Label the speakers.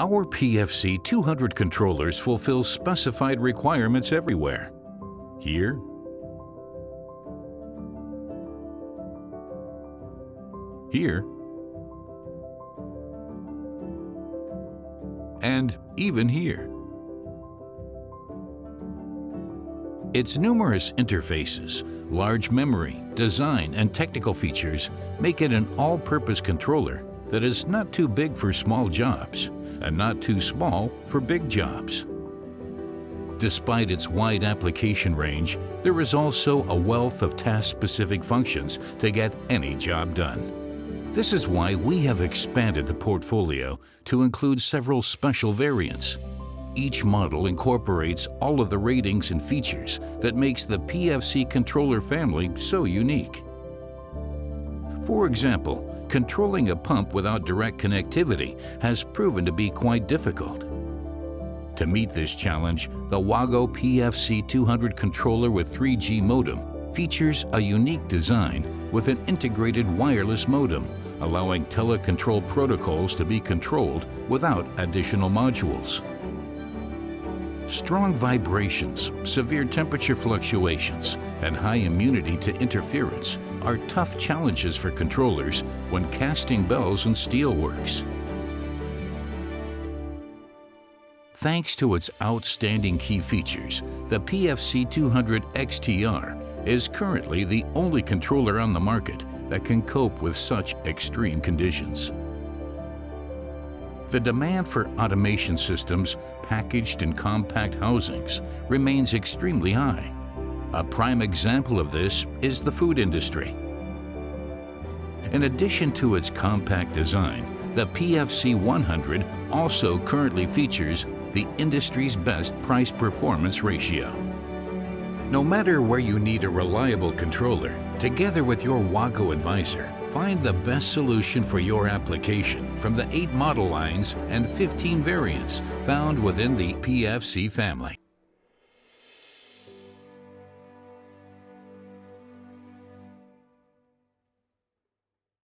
Speaker 1: Our PFC 200 controllers fulfill specified requirements everywhere. Here, here, and even here. Its numerous interfaces, large memory, design, and technical features make it an all-purpose controller that is not too big for small jobs and not too small for big jobs. Despite its wide application range, there is also a wealth of task-specific functions to get any job done. This is why we have expanded the portfolio to include several special variants. Each model incorporates all of the ratings and features that makes the PFC controller family so unique. For example, controlling a pump without direct connectivity has proven to be quite difficult. To meet this challenge, the WAGO PFC 200 controller with 3G modem features a unique design with an integrated wireless modem, allowing telecontrol protocols to be controlled without additional modules. Strong vibrations, severe temperature fluctuations, and high immunity to interference are tough challenges for controllers when casting bells and steelworks. Thanks to its outstanding key features, the PFC 200 XTR is currently the only controller on the market that can cope with such extreme conditions. The demand for automation systems packaged in compact housings remains extremely high. A prime example of this is the food industry. In addition to its compact design, the PFC 100 also currently features the industry's best price-performance ratio. No matter where you need a reliable controller, together with your WAGO advisor, find the best solution for your application from the 8 model lines and 15 variants found within the PFC family.